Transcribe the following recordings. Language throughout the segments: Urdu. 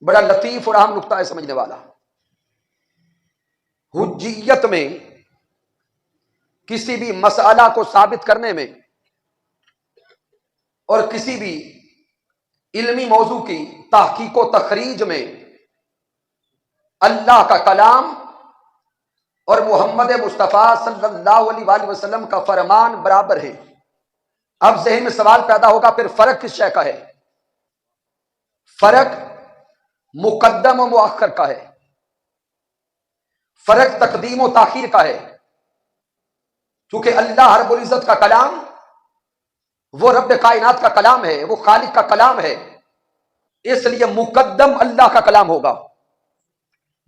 بڑا لطیف اور اہم نقطہ ہے سمجھنے والا. حجیت میں کسی بھی مسئلہ کو ثابت کرنے میں اور کسی بھی علمی موضوع کی تحقیق و تخریج میں اللہ کا کلام اور محمد مصطفیٰ صلی اللہ علیہ وآلہ وسلم کا فرمان برابر ہے. اب ذہن میں سوال پیدا ہوگا پھر فرق کس شے کا ہے؟ فرق مقدم و مؤخر کا ہے، فرق تقدیم و تاخیر کا ہے. چونکہ اللہ رب العزت کا کلام وہ رب کائنات کا کلام ہے، وہ خالق کا کلام ہے، اس لیے مقدم اللہ کا کلام ہوگا،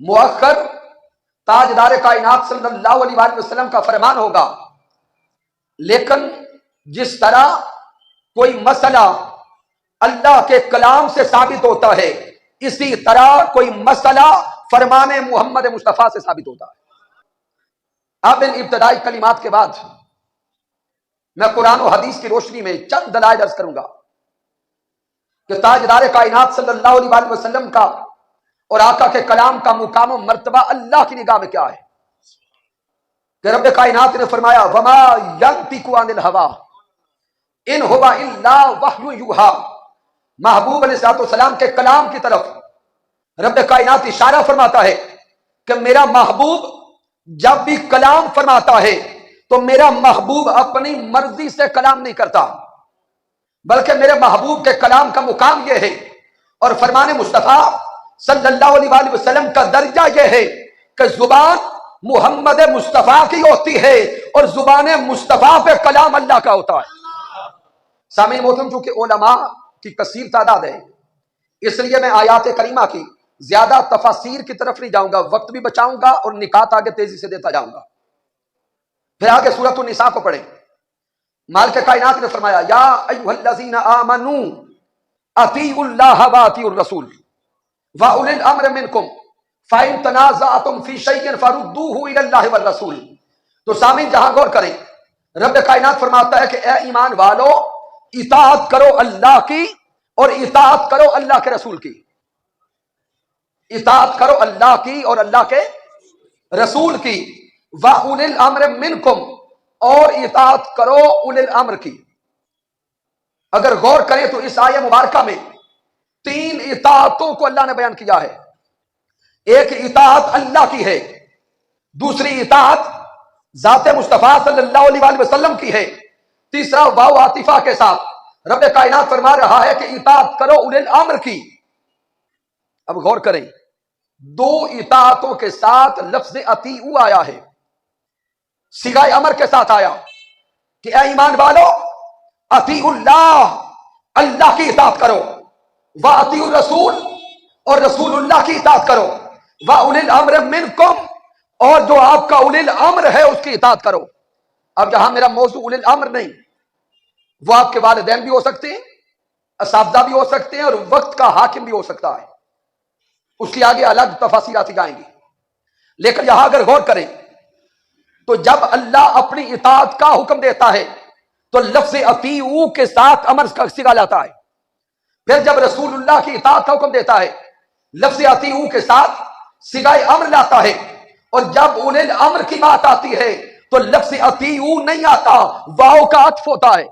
مؤخر تاجدار کائنات صلی اللہ علیہ وآلہ وسلم کا فرمان ہوگا. لیکن جس طرح کوئی مسئلہ اللہ کے کلام سے ثابت ہوتا ہے، اسی طرح کوئی مسئلہ فرمان محمد مصطفیٰ سے ثابت ہوتا ہے. اب ان ابتدائی کلمات کے بعد میں قرآن و حدیث کی روشنی میں چند دلائل عرض کروں گا کہ تاجدار کائنات صلی اللہ علیہ وآلہ وسلم کا اور آقا کے کلام کا مقام و مرتبہ اللہ کی نگاہ میں کیا ہے. کہ رب کائنات نے فرمایا وما ينطق عن الهوى ان هو الا وحی یوحی. محبوب علیہ السلام کے کلام کی طرف رب کائنات اشارہ فرماتا ہے کہ میرا محبوب جب بھی کلام فرماتا ہے تو میرا محبوب اپنی مرضی سے کلام نہیں کرتا، بلکہ میرے محبوب کے کلام کا مقام یہ ہے اور فرمان مصطفیٰ صلی اللہ علیہ وآلہ وسلم کا درجہ یہ ہے کہ زبان محمد مصطفیٰ کی ہوتی ہے اور زبان مصطفیٰ پہ کلام اللہ کا ہوتا ہے. سامعین محترم، چونکہ علماء کی کثیر تعداد ہے اس لیے میں آیات کریمہ کی زیادہ تفاسیر کی طرف نہیں جاؤں گا، وقت بھی بچاؤں گا اور نکات آگے تیزی سے دیتا جاؤں گا. پھر آگے سورۃ النساء کو پڑھیں. مالک کائنات نے فرمایا یا ایھا الذین آمنوا اطیعوا اللہ واطیعوا الرسول واولی الامر منکم فإن تنازعتم فی شیء فردوہ الی اللہ والرسول. تو سامعین جہاں غور کریں، رب کائنات فرماتا ہے کہ اے ایمان والو اطاعت کرو اللہ کی اور اطاعت کرو اللہ کے رسول کی. اطاعت کرو اللہ کی اور اللہ کے رسول کی. وَأُولِي الْأَمْرِ مِنْكُمْ اور اطاعت کرو اولی الامر کی. اگر غور کریں تو اس آیہ مبارکہ میں 3 اطاعتوں کو اللہ نے بیان کیا ہے. ایک اطاعت اللہ کی ہے، دوسری اطاعت ذات مصطفیٰ صلی اللہ علیہ وآلہ وسلم کی ہے، تیسرا واو عاطفہ کے ساتھ رب کائنات فرما رہا ہے کہ اطاعت کرو اولی الامر کی. اب غور کریں، 2 اطاعتوں کے ساتھ لفظ اطیعوا آیا ہے، صیغہ امر کے ساتھ آیا کہ اے ایمان والو اطیعوا اللہ، اللہ کی اطاعت کرو، واطیعوا الرسول اور رسول اللہ کی اطاعت کرو، واولی الامر منکم اور جو آپ کا اولی الامر ہے اس کی اطاعت کرو. اب جہاں میرا موضوع اولی الامر نہیں، وہ آپ کے والدین بھی ہو سکتے ہیں، اساتذہ بھی ہو سکتے ہیں اور وقت کا حاکم بھی ہو سکتا ہے، اس کی آگے الگ تفاصیل آتی جائیں گی. لیکن یہاں اگر غور کریں تو جب اللہ اپنی اطاعت کا حکم دیتا ہے تو لفظ اطیعوا کے ساتھ امر کا صیغہ لاتا ہے. پھر جب رسول اللہ کی اطاعت کا حکم دیتا ہے لفظ اطیعوا کے ساتھ صیغہ امر لاتا ہے، اور جب اولی الامر کی بات آتی ہے تو لفظ اطیعوا نہیں آتا، واو کا عطف ہوتا ہے.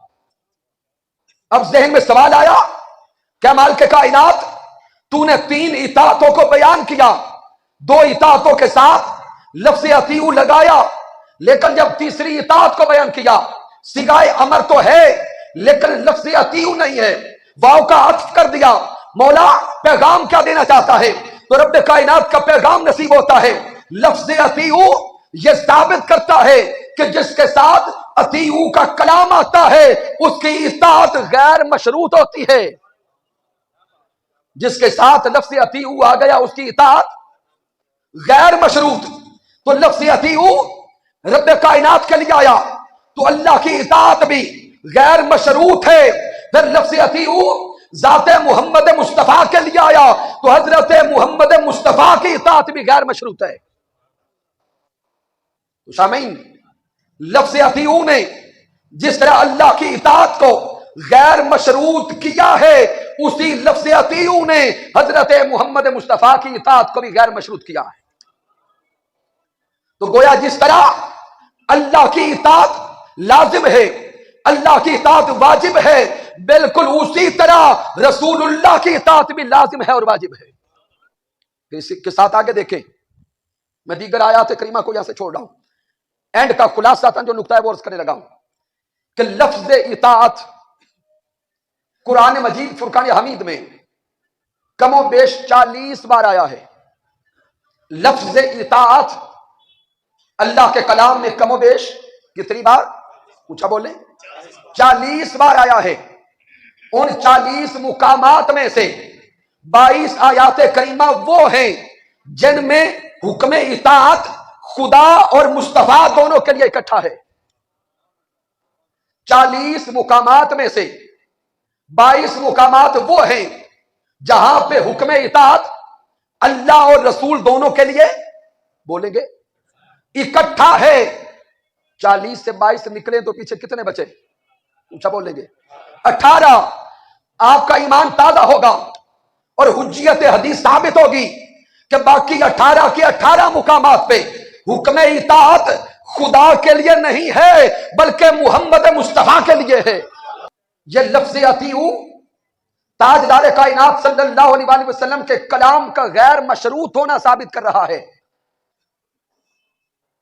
اب ذہن میں سوال آیا کہ مالک کائنات تو نے 3 اطاعتوں کو بیان کیا، 2 اطاعتوں کے ساتھ لفظ اطیعوا لگایا، لیکن جب تیسری اطاعت کو بیان کیا صیغہ امر تو ہے لیکن لفظ اطیعوا نہیں ہے، واو کا عطف کر دیا. مولا پیغام کیا دینا چاہتا ہے؟ تو رب کائنات کا پیغام نصیب ہوتا ہے لفظ اطیعوا یہ ثابت کرتا ہے کہ جس کے ساتھ اطیعوا کا کلام آتا ہے اس کی اطاعت غیر مشروط ہوتی ہے. جس کے ساتھ لفظ اطیعوا آ گیا اس کی اطاعت غیر مشروط. تو لفظ اطیعوا رب کائنات کے لیے آیا تو اللہ کی اطاعت بھی غیر مشروط ہے. پھر لفظ اطیعوا ذات محمد مصطفیٰ کے لیے آیا تو حضرت محمد مصطفیٰ کی اطاعت بھی غیر مشروط ہے. تو سامعین، لفظ اطیعوا نے جس طرح اللہ کی اطاعت کو غیر مشروط کیا ہے، اسی لفظ اطیعوا نے حضرت محمد مصطفیٰ کی اطاعت کو بھی غیر مشروط کیا ہے۔ تو گویا جس طرح اللہ کی اطاعت لازم ہے، اللہ کی اطاعت واجب ہے، بالکل اسی طرح رسول اللہ کی اطاعت بھی لازم ہے اور واجب ہے۔ اسی کے ساتھ آگے دیکھیں، میں دیگر آیات کریمہ کو یہاں سے چھوڑ رہا ہوں، اینڈ کا خلاصہ جو نقطہ ہے وہ عرض کرنے لگا ہوں کہ لفظ اطاعت قرآن مجید فرقان حمید میں کم و بیش 40 بار آیا ہے۔ لفظ اطاعت اللہ کے کلام میں کم و بیش کتنی بار؟ اونچا بولیں، 40 بار آیا ہے۔ ان 40 مقامات میں سے 22 آیات کریمہ وہ ہیں جن میں حکم اطاعت خدا اور مصطفیٰ دونوں کے لیے اکٹھا ہے۔ 40 مقامات میں سے 22 مقامات وہ ہیں جہاں پہ حکم اطاعت اللہ اور رسول دونوں کے لیے، بولیں گے، اکٹھا ہے۔ 40 سے 22 نکلیں تو پیچھے کتنے بچے؟ اونچا بولیں گے 18۔ آپ کا ایمان تازہ ہوگا اور حجیت حدیث ثابت ہوگی کہ باقی 18 کے 18 مقامات پہ حکم اطاعت خدا کے لیے نہیں ہے بلکہ محمد مصطفیٰ کے لیے ہے۔ یہ لفظ اطیعوا تاجدار کائنات صلی اللہ علیہ وآلہ وسلم کے کلام کا غیر مشروط ہونا ثابت کر رہا ہے۔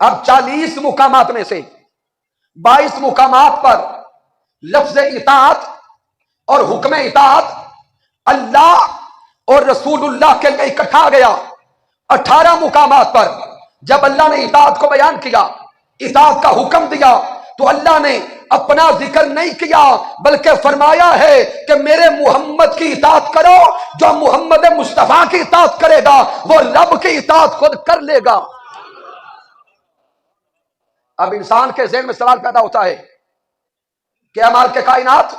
اب 40 مقامات میں سے 22 مقامات پر لفظ اطاعت اور حکم اطاعت اللہ اور رسول اللہ کے لیے اکٹھا گیا۔ 18 مقامات پر جب اللہ نے اطاعت کو بیان کیا، اطاعت کا حکم دیا، تو اللہ نے اپنا ذکر نہیں کیا بلکہ فرمایا ہے کہ میرے محمد کی اطاعت کرو، جو محمد مصطفیٰ کی اطاعت کرے گا وہ رب کی اطاعت خود کر لے گا۔ اب انسان کے ذہن میں سوال پیدا ہوتا ہے کہ اے مالک کائنات،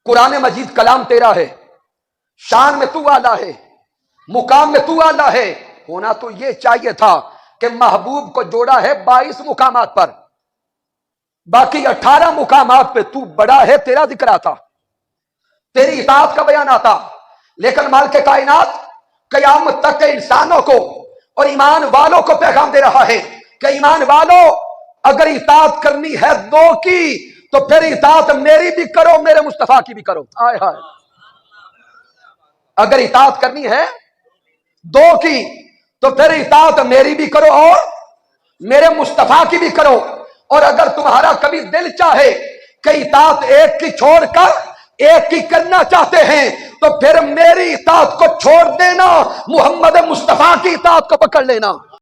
قرآن مجید کلام تیرا ہے، شان میں تو اعلیٰ ہے، مقام میں تو اعلیٰ ہے، ہونا تو یہ چاہیے تھا کہ محبوب کو جوڑا ہے 22 مقامات پر، باقی 18 مقامات پہ تو بڑا ہے، تیرا ذکر آتا، تیری اطاعت کا بیان آتا، لیکن مالک کائنات قیامت تک کے انسانوں کو اور ایمان والوں کو پیغام دے رہا ہے کہ ایمان والوں، اگر اطاعت کرنی ہے دو کی تو پھر اطاعت میری بھی کرو، میرے مصطفیٰ کی بھی کرو۔ آئے ہائے، اگر اطاعت کرنی ہے دو کی تو پھر اطاعت میری بھی کرو اور میرے مصطفیٰ کی بھی کرو، اور اگر تمہارا کبھی دل چاہے کہ اطاعت ایک کی چھوڑ کر ایک کی کرنا چاہتے ہیں تو پھر میری اطاعت کو چھوڑ دینا، محمد مصطفیٰ کی اطاعت کو پکڑ لینا۔